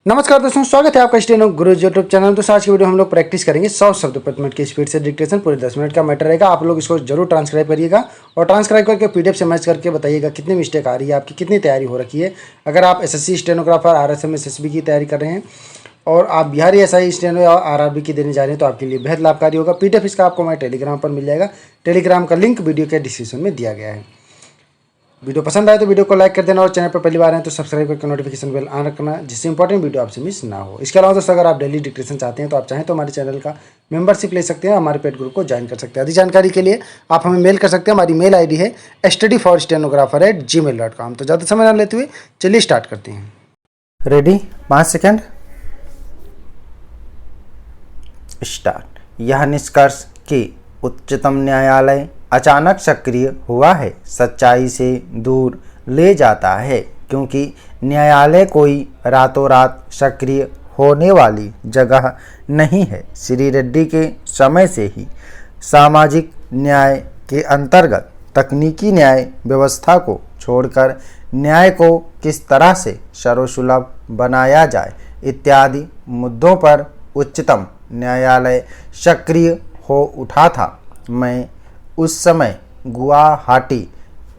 नमस्कार दोस्तों, स्वागत है आपका स्टेनो गुरु यूट्यूब चैनल। तो आज की वीडियो हम लोग प्रैक्टिस करेंगे 100 शब्द प्रति मिनट की स्पीड से डिक्टेशन। पूरे 10 मिनट का मैटर रहेगा। आप लोग इसको जरूर ट्रांसक्राइब करिएगा और ट्रांसक्राइब करके पीडीएफ से मैच करके बताइएगा कितनी मिस्टेक आ रही है, आपकी कितनी तैयारी हो रखी है। अगर आप एसएससी स्टेनोग्राफर, आरएसएम, एसएसबी की तैयारी कर रहे हैं और आप बिहारी एसआई स्टेनो या आरआरबी की देने जा रहे हैं तो आपके लिए बेहद लाभकारी होगा। पीडीएफ इसका आपको मैं टेलीग्राम पर मिल जाएगा। टेलीग्राम का लिंक वीडियो के डिस्क्रिप्शन में दिया गया है। वीडियो पसंद आए तो वीडियो को लाइक कर देना और चैनल पर पहली बार हैं तो सब्सक्राइब करके नोटिफिकेशन बेल ऑन रखना, जिससे इंपॉर्टेंट वीडियो आपसे मिस ना हो। इसके अलावा दोस्तों, अगर आप डेली डिक्टेशन चाहते हैं तो आप चाहें तो हमारे चैनल का मेंबरशिप ले सकते हैं, हमारे पेड ग्रुप को ज्वाइन कर सकते हैं। अधिक जानकारी के लिए आप हमें मेल कर सकते हैं। हमारी मेल आईडी है studyforstenographer@gmail.com। तो ज़्यादा समय ना लेते हुए चलिए स्टार्ट करते हैं। रेडी? 5 second, start. यह निष्कर्ष कि उच्चतम न्यायालय अचानक सक्रिय हुआ है सच्चाई से दूर ले जाता है, क्योंकि न्यायालय कोई रातों रात सक्रिय होने वाली जगह नहीं है। श्री रेड्डी के समय से ही सामाजिक न्याय के अंतर्गत तकनीकी न्याय व्यवस्था को छोड़कर न्याय को किस तरह से सर्वसुलभ बनाया जाए इत्यादि मुद्दों पर उच्चतम न्यायालय सक्रिय हो उठा था। मैं उस समय गुवाहाटी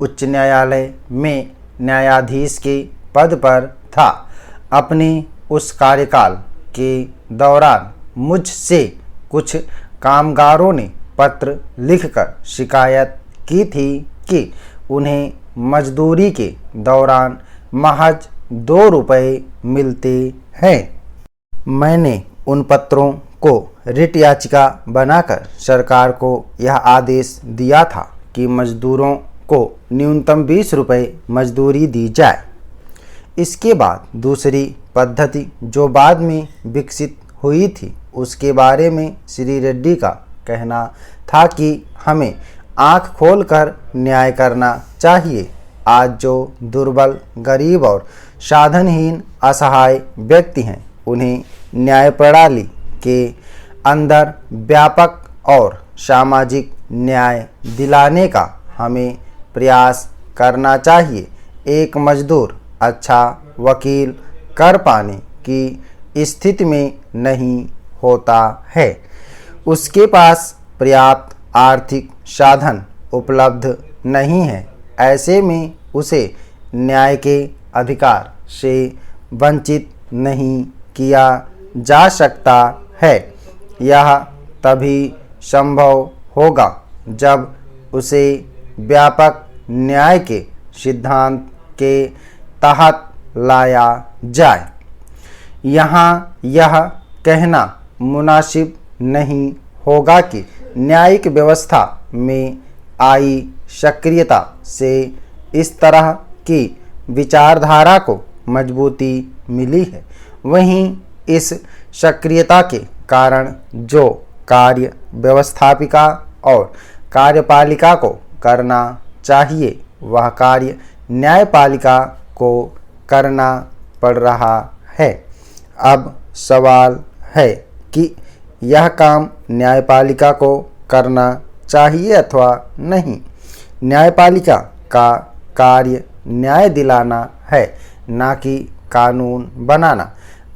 उच्च न्यायालय में न्यायाधीश के पद पर था। अपने उस कार्यकाल के दौरान मुझसे कुछ कामगारों ने पत्र लिखकर शिकायत की थी कि उन्हें मजदूरी के दौरान महज 2 रुपये मिलते हैं। मैंने उन पत्रों को रिट याचिका बनाकर सरकार को यह आदेश दिया था कि मजदूरों को न्यूनतम 20 रुपये मजदूरी दी जाए। इसके बाद दूसरी पद्धति जो बाद में विकसित हुई थी, उसके बारे में श्री रेड्डी का कहना था कि हमें आंख खोलकर न्याय करना चाहिए। आज जो दुर्बल, गरीब और साधनहीन असहाय व्यक्ति हैं, उन्हें न्याय प्रणाली के अंदर व्यापक और सामाजिक न्याय दिलाने का हमें प्रयास करना चाहिए। एक मजदूर अच्छा वकील कर पाने की स्थिति में नहीं होता है, उसके पास पर्याप्त आर्थिक साधन उपलब्ध नहीं है। ऐसे में उसे न्याय के अधिकार से वंचित नहीं किया जा सकता है। यह तभी संभव होगा जब उसे व्यापक न्याय के सिद्धांत के तहत लाया जाए। यहाँ यह कहना मुनासिब नहीं होगा कि न्यायिक व्यवस्था में आई सक्रियता से इस तरह की विचारधारा को मजबूती मिली है। वहीं इस सक्रियता के कारण जो कार्य व्यवस्थापिका और कार्यपालिका को करना चाहिए, वह कार्य न्यायपालिका को करना पड़ रहा है। अब सवाल है कि यह काम न्यायपालिका को करना चाहिए अथवा नहीं। न्यायपालिका का कार्य न्याय दिलाना है, ना कि कानून बनाना।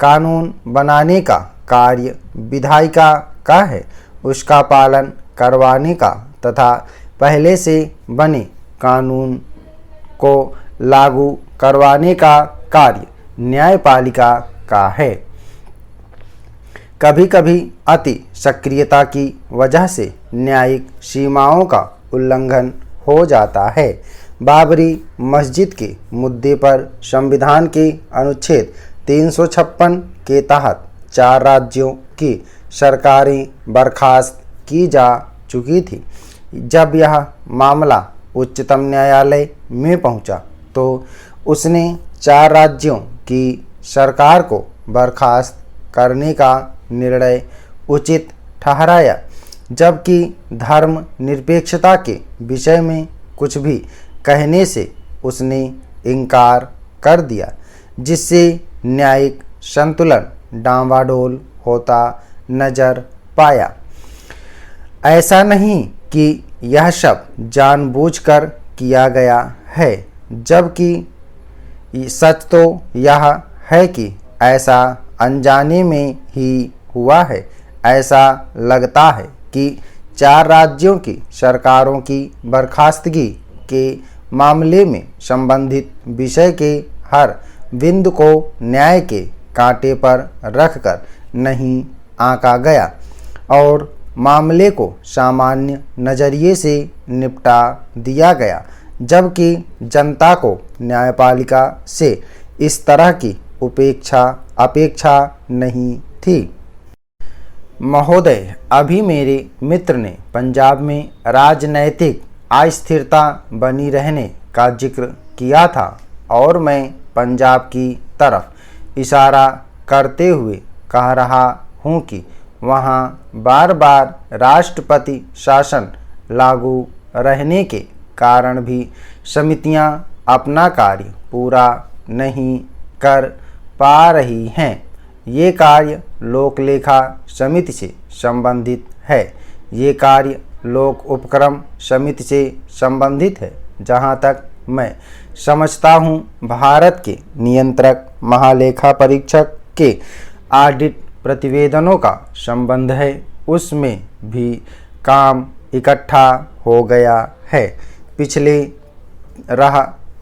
कानून बनाने का कार्य विधायिका का है। उसका पालन करवाने का तथा पहले से बने कानून को लागू करवाने का कार्य न्यायपालिका का है। कभी कभी अति सक्रियता की वजह से न्यायिक सीमाओं का उल्लंघन हो जाता है। बाबरी मस्जिद के मुद्दे पर संविधान के अनुच्छेद 356 के तहत 4 राज्यों की सरकारें बर्खास्त की जा चुकी थी। जब यह मामला उच्चतम न्यायालय में पहुंचा तो उसने 4 राज्यों की सरकार को बर्खास्त करने का निर्णय उचित ठहराया, जबकि धर्मनिरपेक्षता के विषय में कुछ भी कहने से उसने इनकार कर दिया, जिससे न्यायिक संतुलन डांवाडोल होता नजर पाया। ऐसा नहीं कि यह सब जानबूझकर किया गया है, जबकि सच तो यह है कि ऐसा अनजाने में ही हुआ है। ऐसा लगता है कि 4 राज्यों की सरकारों की बर्खास्तगी के मामले में संबंधित विषय के हर बिंदु को न्याय के कांटे पर रखकर नहीं आंका गया और मामले को सामान्य नज़रिए से निपटा दिया गया, जबकि जनता को न्यायपालिका से इस तरह की अपेक्षा नहीं थी। महोदय, अभी मेरे मित्र ने पंजाब में राजनैतिक अस्थिरता बनी रहने का जिक्र किया था और मैं पंजाब की तरफ इशारा करते हुए कह रहा हूँ कि वहाँ बार बार राष्ट्रपति शासन लागू रहने के कारण भी समितियाँ अपना कार्य पूरा नहीं कर पा रही हैं। ये कार्य लोक लेखा समिति से संबंधित है। ये कार्य लोक उपक्रम समिति से संबंधित है। जहाँ तक मैं समझता हूँ, भारत के नियंत्रक महालेखा परीक्षक के ऑडिट प्रतिवेदनों का संबंध है, उसमें भी काम इकट्ठा हो गया है। पिछले रह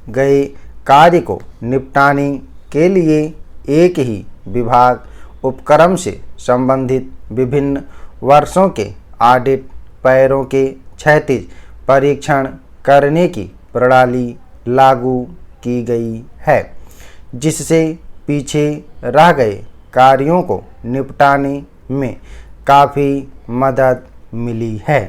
गए कार्य को निपटाने के लिए एक ही विभाग उपक्रम से संबंधित विभिन्न वर्षों के ऑडिट पैरों के क्षैतिज परीक्षण करने की प्रणाली लागू की गई है, जिससे पीछे रह गए कार्यों को निपटाने में काफ़ी मदद मिली है।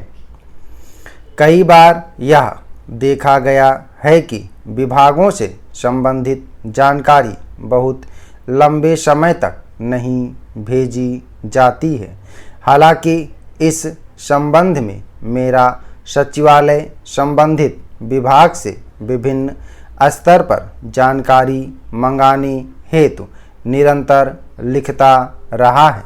कई बार यह देखा गया है कि विभागों से संबंधित जानकारी बहुत लंबे समय तक नहीं भेजी जाती है। हालांकि इस संबंध में मेरा सचिवालय संबंधित विभाग से विभिन्न स्तर पर जानकारी मंगाने हेतु निरंतर लिखता रहा है।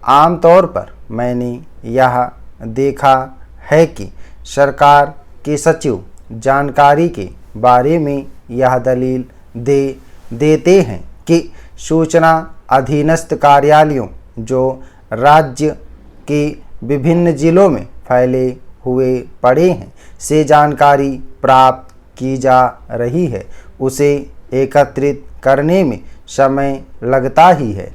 आमतौर पर मैंने यह देखा है कि सरकार के सचिव जानकारी के बारे में यह दलील देते हैं कि सूचना अधीनस्थ कार्यालयों जो राज्य के विभिन्न जिलों में फैले हुए पड़े हैं से जानकारी प्राप्त की जा रही है। उसे एकत्रित करने में समय लगता ही है।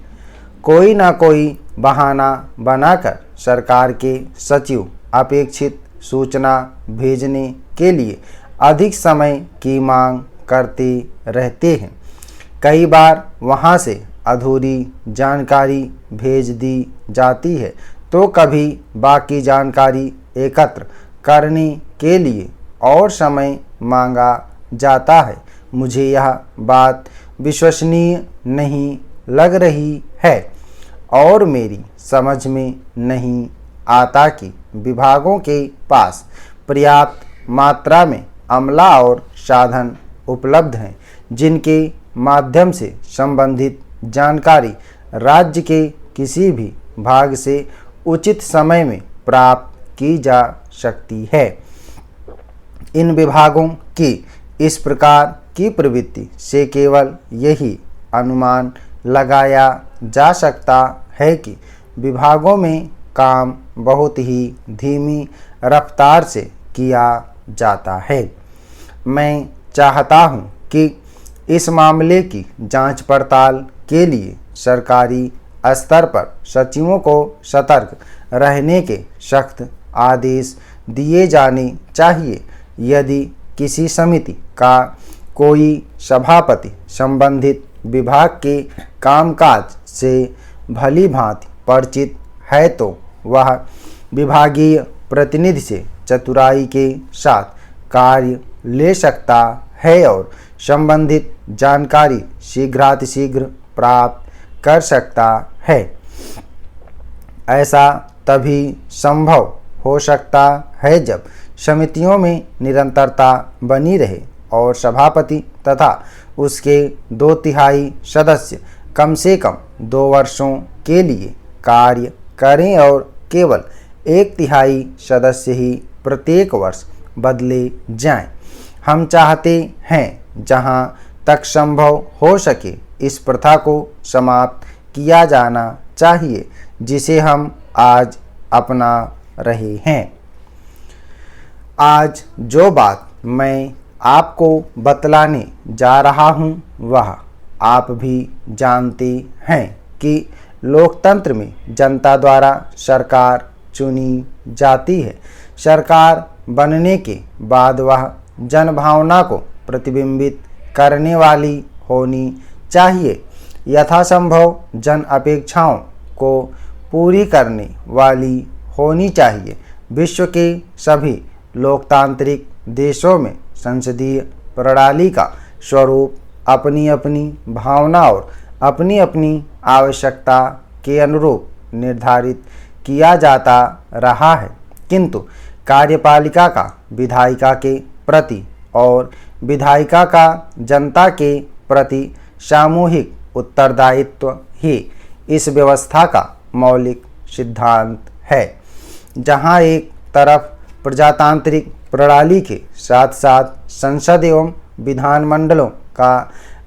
कोई ना कोई बहाना बनाकर सरकार के सचिव अपेक्षित सूचना भेजने के लिए अधिक समय की मांग करते रहते हैं। कई बार वहां से अधूरी जानकारी भेज दी जाती है, तो कभी बाकी जानकारी एकत्र करने के लिए और समय मांगा जाता है। मुझे यह बात विश्वसनीय नहीं लग रही है और मेरी समझ में नहीं आता कि विभागों के पास पर्याप्त मात्रा में अमला और साधन उपलब्ध हैं, जिनके माध्यम से संबंधित जानकारी राज्य के किसी भी भाग से उचित समय में प्राप्त की जा सकती है। इन विभागों की इस प्रकार की प्रवृत्ति से केवल यही अनुमान लगाया जा सकता है कि विभागों में काम बहुत ही धीमी रफ्तार से किया जाता है। मैं चाहता हूं कि इस मामले की जांच पड़ताल के लिए सरकारी स्तर पर सचिवों को सतर्क रहने के सख्त आदेश दिए जाने चाहिए। यदि किसी समिति का कोई सभापति संबंधित विभाग के कामकाज से भली भांति परिचित है, तो वह विभागीय प्रतिनिधि से चतुराई के साथ कार्य ले सकता है और संबंधित जानकारी शीघ्रातिशीघ्र प्राप्त कर सकता है। ऐसा तभी संभव हो सकता है जब समितियों में निरंतरता बनी रहे और सभापति तथा उसके 2/3 सदस्य कम से कम 2 वर्षों के लिए कार्य करें और केवल 1/3 सदस्य ही प्रत्येक वर्ष बदले जाएं। हम चाहते हैं जहां तक संभव हो सके इस प्रथा को समाप्त किया जाना चाहिए जिसे हम आज अपना रहे हैं। आज जो बात मैं आपको बतलाने जा रहा हूँ वह आप भी जानते हैं कि लोकतंत्र में जनता द्वारा सरकार चुनी जाती है। सरकार बनने के बाद वह जनभावना को प्रतिबिंबित करने वाली होनी चाहिए, यथासंभव जन अपेक्षाओं को पूरी करने वाली होनी चाहिए। विश्व के सभी लोकतांत्रिक देशों में संसदीय प्रणाली का स्वरूप अपनी अपनी भावना और अपनी अपनी आवश्यकता के अनुरूप निर्धारित किया जाता रहा है, किंतु कार्यपालिका का विधायिका के प्रति और विधायिका का जनता के प्रति सामूहिक उत्तरदायित्व ही इस व्यवस्था का मौलिक सिद्धांत है। जहां एक तरफ प्रजातांत्रिक प्रणाली के साथ साथ संसद एवं विधानमंडलों का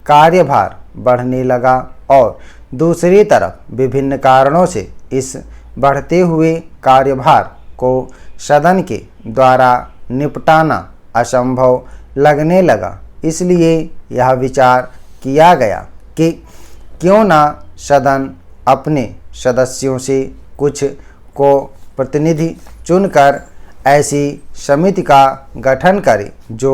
कार्यभार बढ़ने लगा और दूसरी तरफ विभिन्न कारणों से इस बढ़ते हुए कार्यभार को सदन के द्वारा निपटाना असंभव लगने लगा। इसलिए यह विचार किया गया कि क्यों ना सदन अपने सदस्यों से कुछ को प्रतिनिधि चुनकर ऐसी समिति का गठन करे जो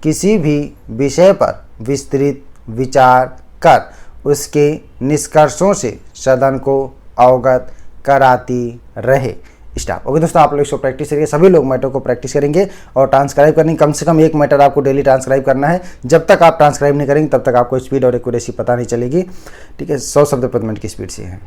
किसी भी विषय पर विस्तृत विचार कर उसके निष्कर्षों से सदन को अवगत कराती रहे। स्टाफ। ओके दोस्तों, आप लोग इसको प्रैक्टिस करिए। सभी लोग मैटर को प्रैक्टिस करेंगे और ट्रांसक्राइब करनी, कम से कम एक मैटर आपको डेली ट्रांसक्राइब करना है। जब तक आप ट्रांसक्राइब नहीं करेंगे तब तक आपको स्पीड और एक्यूरेसी पता नहीं चलेगी। ठीक है, 100 शब्द प्रति मिनट की स्पीड से है।